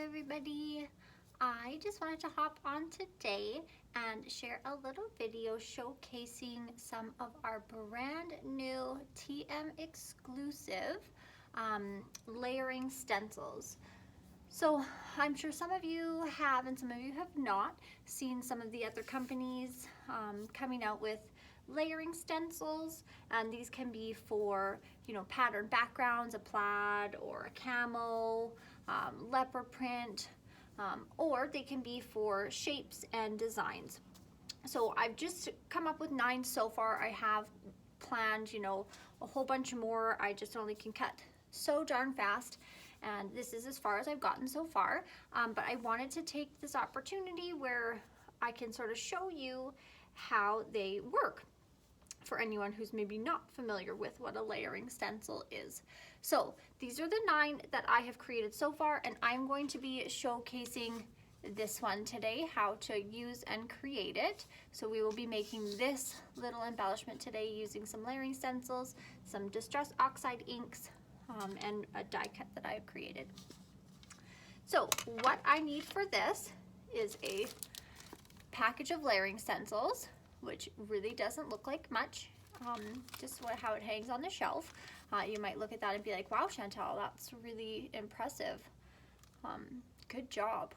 everybody. I just wanted to hop on today and share a little video showcasing some of our brand new TM exclusive layering stencils. So I'm sure some of you have and some of you have not seen some of the other companies coming out with layering stencils, and these can be for, you know, patterned backgrounds, a plaid or a camo, leopard print, or they can be for shapes and designs. So I've just come up with 9 so far. I have planned, you know, a whole bunch more. I just only can cut so darn fast, and this is as far as I've gotten so far. But I wanted to take this opportunity where I can sort of show you how they work for anyone who's maybe not familiar with what a layering stencil is. So these are the 9 that I have created so far, and I'm going to be showcasing this one today, how to use and create it. So we will be making this little embellishment today using some layering stencils, some distress oxide inks, and a die cut that I have created. So what I need for this is a package of layering stencils, which really doesn't look like much, just how it hangs on the shelf. You might look at that and be like, wow, Chantal, that's really impressive. Good job.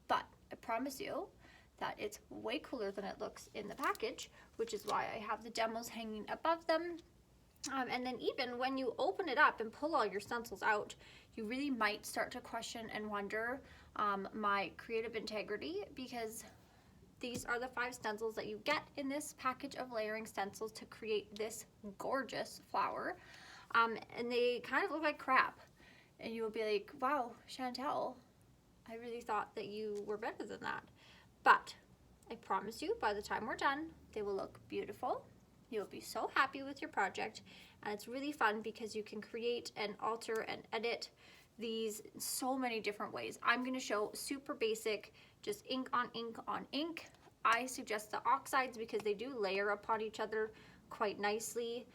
But I promise you that it's way cooler than it looks in the package, which is why I have the demos hanging above them. And then even when you open it up and pull all your stencils out, you really might start to question and wonder my creative integrity, because these are the 5 stencils that you get in this package of layering stencils to create this gorgeous flower. And they kind of look like crap. And you will be like, wow, Chantal, I really thought that you were better than that. But I promise you, by the time we're done, they will look beautiful. You'll be so happy with your project, and it's really fun because you can create and alter and edit these in so many different ways. I'm going to show super basic, just ink on ink on ink. I suggest the oxides because they do layer upon each other quite nicely.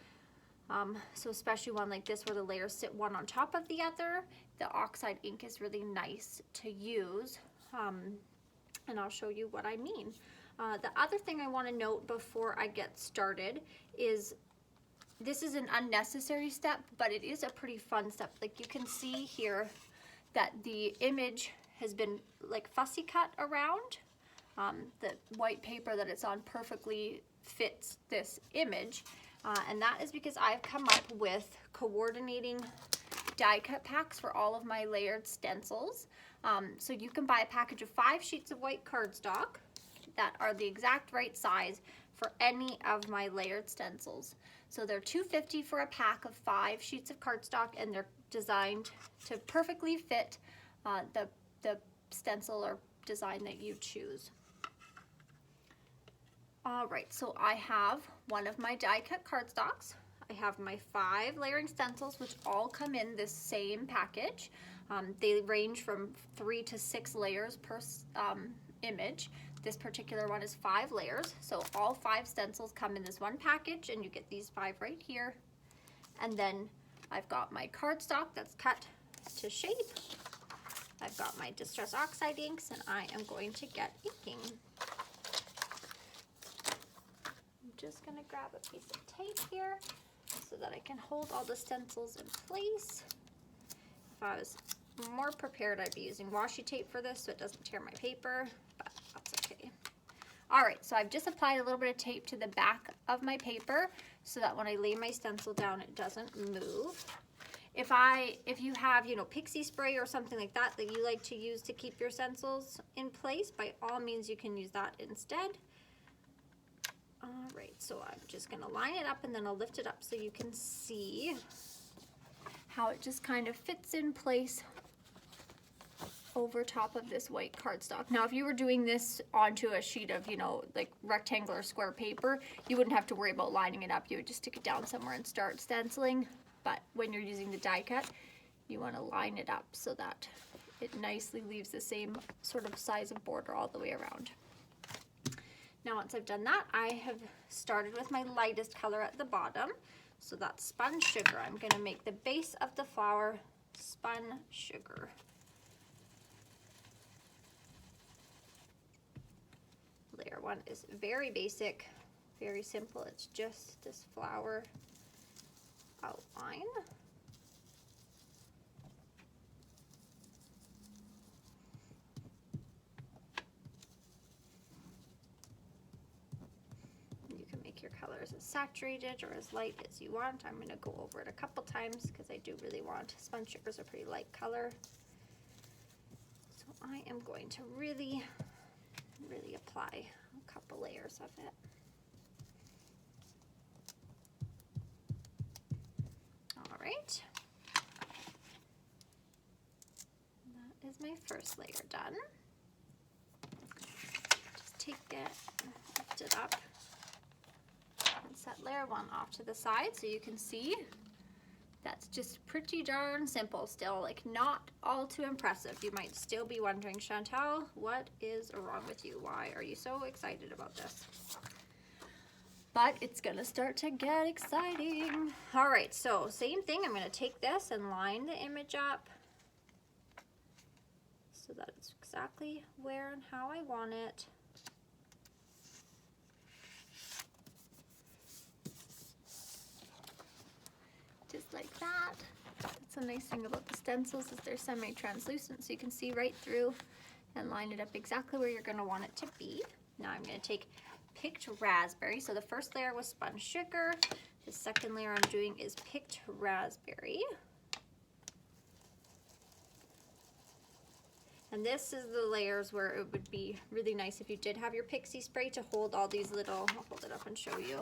So especially one like this where the layers sit one on top of the other, the oxide ink is really nice to use. And I'll show you what I mean. The other thing I want to note before I get started is this is an unnecessary step, but it is a pretty fun step. Like you can see here that the image has been like fussy cut around. The white paper that it's on perfectly fits this image. And that is because I've come up with coordinating die cut packs for all of my layered stencils. So you can buy a package of 5 sheets of white cardstock that are the exact right size for any of my layered stencils. So they're $2.50 for a pack of 5 sheets of cardstock, and they're designed to perfectly fit the stencil or design that you choose. All right, so I have one of my die cut cardstocks. I have my 5 layering stencils, which all come in this same package. They range from 3 to 6 layers per image. This particular one is 5 layers, so all 5 stencils come in this one package, and you get these 5 right here. And then I've got my cardstock that's cut to shape. I've got my distress oxide inks, and I am going to get inking. I'm just gonna grab a piece of tape here so that I can hold all the stencils in place. If I was more prepared, I'd be using washi tape for this so it doesn't tear my paper, but that's okay. All right, so I've just applied a little bit of tape to the back of my paper so that when I lay my stencil down, it doesn't move. If you have, you know, pixie spray or something like that that you like to use to keep your stencils in place, by all means you can use that instead. All right, so I'm just gonna line it up and then I'll lift it up so you can see how it just kind of fits in place over top of this white cardstock. Now, if you were doing this onto a sheet of, you know, like rectangular square paper, you wouldn't have to worry about lining it up. You would just stick it down somewhere and start stenciling. But when you're using the die cut, you want to line it up so that it nicely leaves the same sort of size of border all the way around. Now, once I've done that, I have started with my lightest color at the bottom. So that's spun sugar. I'm going to make the base of the flower spun sugar. one is very basic, very simple. It's just this flower outline. You can make your colors as saturated or as light as you want. I'm going to go over it a couple times because I do really want, sponge sugar is a pretty light color. So I am going to really apply a couple layers of it. All right. That is my first layer done. Just take it, lift it up, and set layer one off to the side so you can see that's just pretty darn simple still, like not all too impressive. You might still be wondering, Chantal, what is wrong with you? Why are you so excited about this? But it's gonna start to get exciting. All right, so same thing. I'm gonna take this and line the image up so that it's exactly where and how I want it. Just like that. That's a nice thing about the stencils is they're semi-translucent, so you can see right through and line it up exactly where you're going to want it to be. Now I'm going to take picked raspberry. So the first layer was spun sugar. The second layer I'm doing is picked raspberry. And this is the layers where it would be really nice if you did have your pixie spray to hold all these little, I'll hold it up and show you,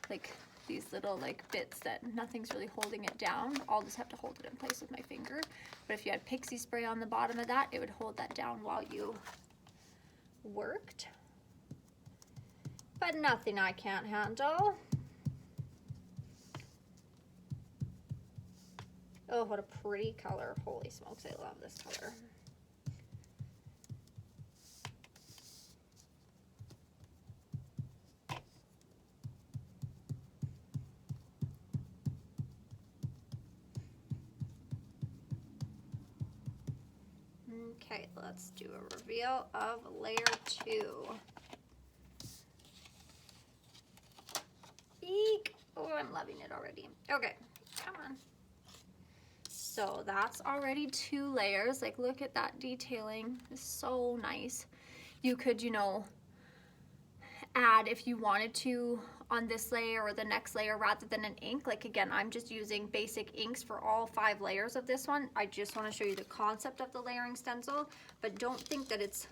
like these little like bits that nothing's really holding it down. I'll just have to hold it in place with my finger. But if you had pixie spray on the bottom of that, it would hold that down while you worked. But nothing I can't handle. Oh, what a pretty color. Holy smokes, I love this color. Okay, let's do a reveal of layer 2. Eek! Oh, I'm loving it already. Okay, come on. So that's already 2 layers. Like, look at that detailing. It's so nice. You could, you know, add if you wanted to on this layer or the next layer rather than an ink. Like, again, I'm just using basic inks for all 5 layers of this one. I just want to show you the concept of the layering stencil, but don't think that it's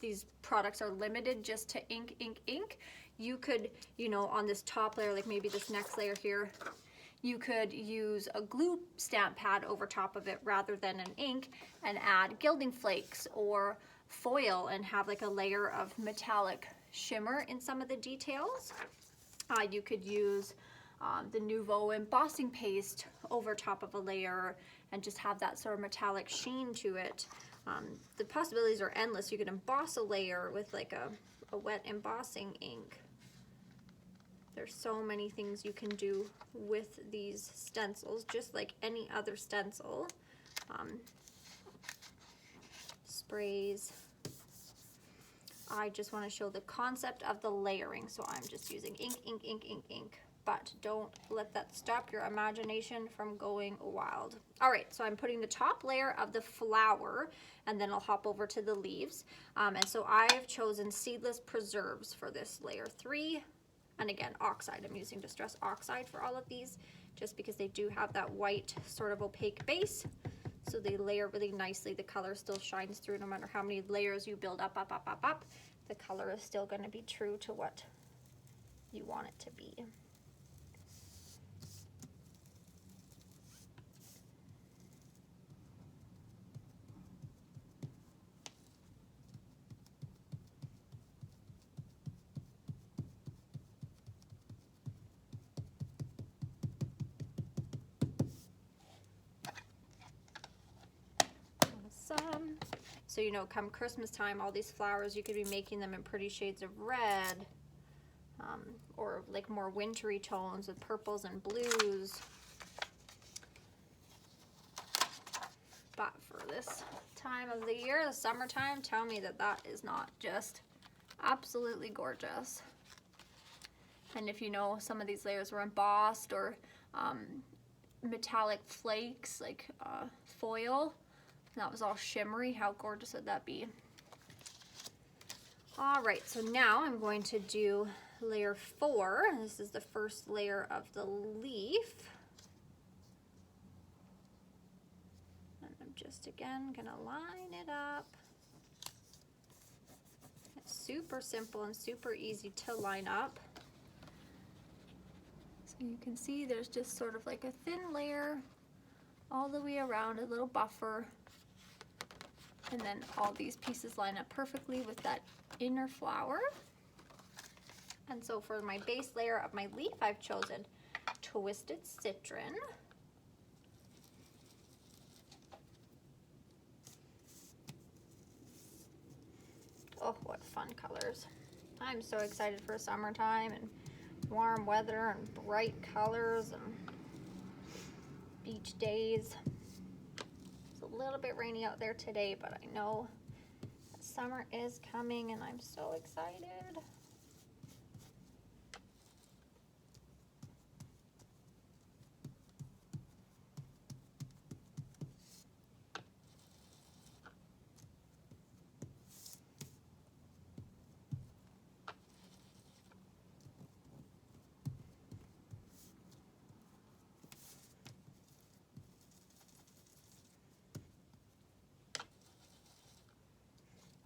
these products are limited just to ink, ink, ink. You could, you know, on this top layer, like maybe this next layer here, you could use a glue stamp pad over top of it rather than an ink and add gilding flakes or foil and have like a layer of metallic shimmer in some of the details. You could use the Nouveau embossing paste over top of a layer and just have that sort of metallic sheen to it. The possibilities are endless. You could emboss a layer with like a wet embossing ink. There's so many things you can do with these stencils, just like any other stencil. Sprays. I just want to show the concept of the layering, so I'm just using ink, ink, ink, ink, ink. But don't let that stop your imagination from going wild. All right, so I'm putting the top layer of the flower, and then I'll hop over to the leaves. And so I've chosen seedless preserves for this layer 3. And again, oxide. I'm using Distress Oxide for all of these, just because they do have that white sort of opaque base. So they layer really nicely. The color still shines through no matter how many layers you build up. The color is still going to be true to what you want it to be. Awesome. So, you know, come Christmas time, all these flowers, you could be making them in pretty shades of red, or like more wintry tones with purples and blues. But for this time of the year, the summertime, tell me that that is not just Absolutely gorgeous. And if you know, some of these layers were embossed or metallic flakes like foil. That was all shimmery. How gorgeous would that be? All right, so now I'm going to do layer 4. This is the first layer of the leaf. And I'm just, again, gonna line it up. It's super simple and super easy to line up. So you can see there's just sort of like a thin layer all the way around, a little buffer. And then all these pieces line up perfectly with that inner flower. And so for my base layer of my leaf, I've chosen Twisted Citron. Oh, what fun colors. I'm so excited for summertime and warm weather and bright colors and beach days. It's a little bit rainy out there today, but I know that summer is coming and I'm so excited.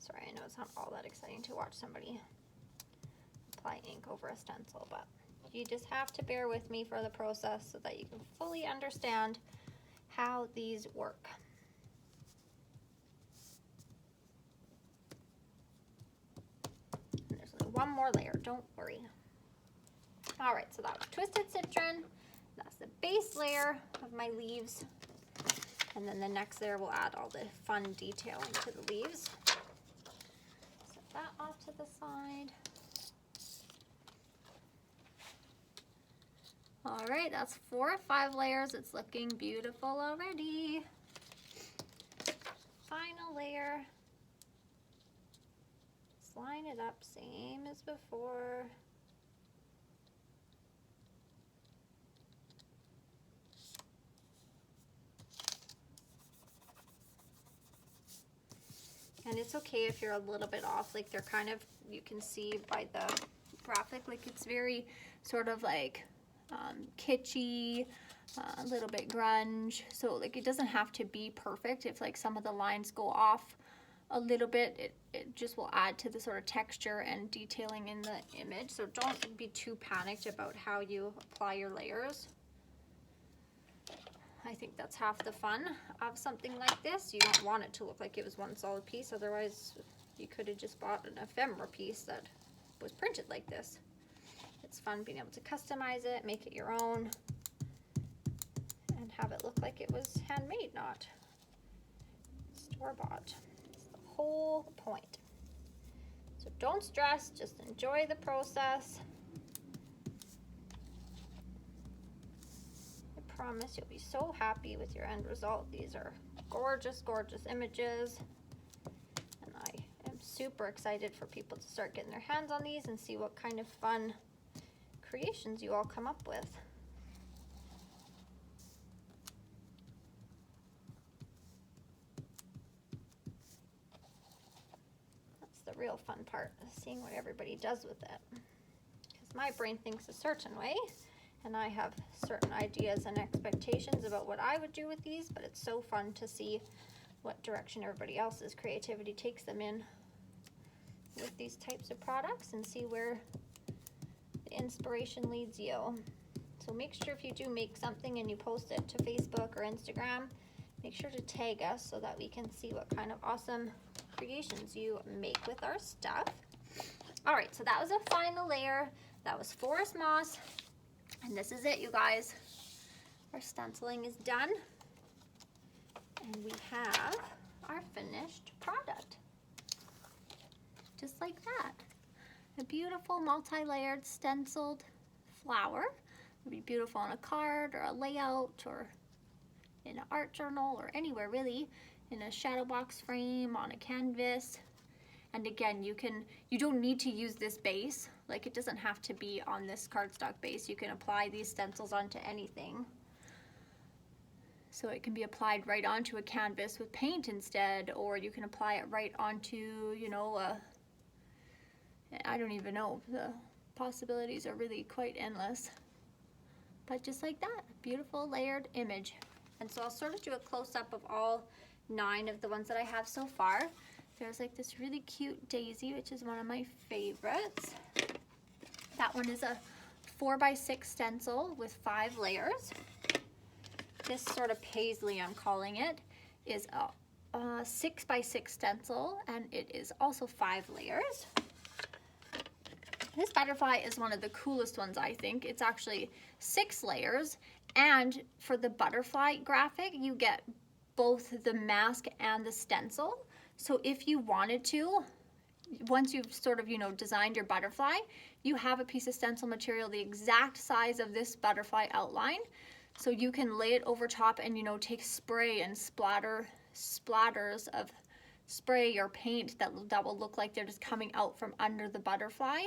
Sorry, I know it's not all that exciting to watch somebody apply ink over a stencil, but you just have to bear with me for the process so that you can fully understand how these work. And there's only one more layer, don't worry. All right, so that was Twisted Citron. That's the base layer of my leaves. And then the next layer will add all the fun detailing to the leaves. Set that off to the side. All right, that's 4 or 5 layers. It's looking beautiful already. Final layer. Just line it up, same as before. And it's okay if you're a little bit off, like they're kind of, you can see by the graphic, like it's very sort of like kitschy, a little bit grunge. So like it doesn't have to be perfect. If like some of the lines go off a little bit, it just will add to the sort of texture and detailing in the image. So don't be too panicked about how you apply your layers. I think that's half the fun of something like this. You don't want it to look like it was one solid piece, otherwise you could have just bought an ephemera piece that was printed like this. It's fun being able to customize it, make it your own, and have it look like it was handmade, not store-bought. It's the whole point. So don't stress, just enjoy the process. I promise you'll be so happy with your end result. These are gorgeous, gorgeous images. And I am super excited for people to start getting their hands on these and see what kind of fun creations you all come up with. That's the real fun part, seeing what everybody does with it. Because my brain thinks a certain way, and I have certain ideas and expectations about what I would do with these, but it's so fun to see what direction everybody else's creativity takes them in with these types of products and see where the inspiration leads you. So make sure if you do make something and you post it to Facebook or Instagram, make sure to tag us so that we can see what kind of awesome creations you make with our stuff. All right, so that was a final layer. That was forest moss. And this is it, you guys. Our stenciling is done. And we have our finished product. Just like that. A beautiful multi-layered stenciled flower. It would be beautiful on a card or a layout or in an art journal or anywhere really. In a shadow box frame, on a canvas. And again, you don't need to use this base. Like, it doesn't have to be on this cardstock base. You can apply these stencils onto anything. So it can be applied right onto a canvas with paint instead, or you can apply it right onto, you know, I don't even know. The possibilities are really quite endless. But just like that, beautiful layered image. And so I'll sort of do a close-up of all 9 of the ones that I have so far. There's like this really cute daisy, which is one of my favorites. That one is a 4x6 stencil with 5 layers. This sort of paisley, I'm calling it, is a 6x6 stencil, and it is also 5 layers. This butterfly is one of the coolest ones, I think. It's actually 6 layers, and for the butterfly graphic, you get both the mask and the stencil. So if you wanted to, once you've sort of, you know, designed your butterfly, you have a piece of stencil material the exact size of this butterfly outline. So you can lay it over top and, you know, take spray and splatters of spray or paint that will look like they're just coming out from under the butterfly.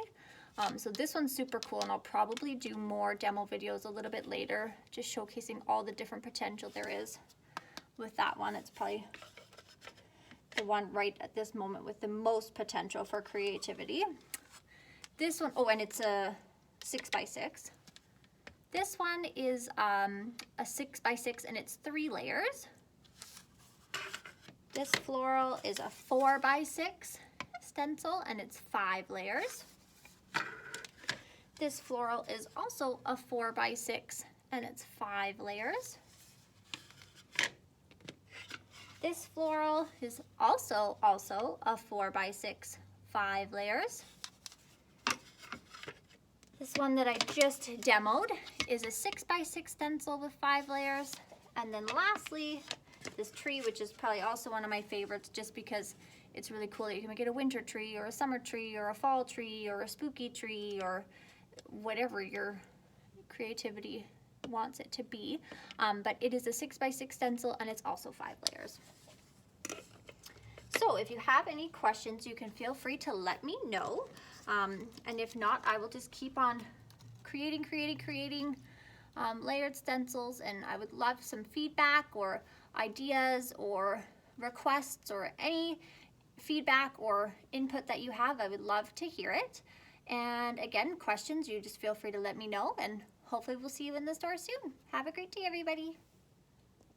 So this one's super cool, and I'll probably do more demo videos a little bit later, just showcasing all the different potential there is with that one. It's probably the one right at this moment with the most potential for creativity. This one, oh, and it's a 6x6. This one is a 6x6, and it's 3 layers. This floral is a 4x6 stencil, and it's 5 layers. This floral is also a 4x6, and it's 5 layers. This floral is also a 4x6, 5 layers. This one that I just demoed is a 6x6 stencil with 5 layers. And then lastly, this tree, which is probably also one of my favorites just because it's really cool that you can make it a winter tree or a summer tree or a fall tree or a spooky tree or whatever your creativity wants it to be. But it is a 6x6 stencil, and it's also 5 layers. So if you have any questions, you can feel free to let me know. And if not, I will just keep on creating layered stencils, and I would love some feedback or ideas or requests or any feedback or input that you have. I would love to hear it. And again, questions, you just feel free to let me know, and hopefully we'll see you in the store soon. Have a great day, everybody.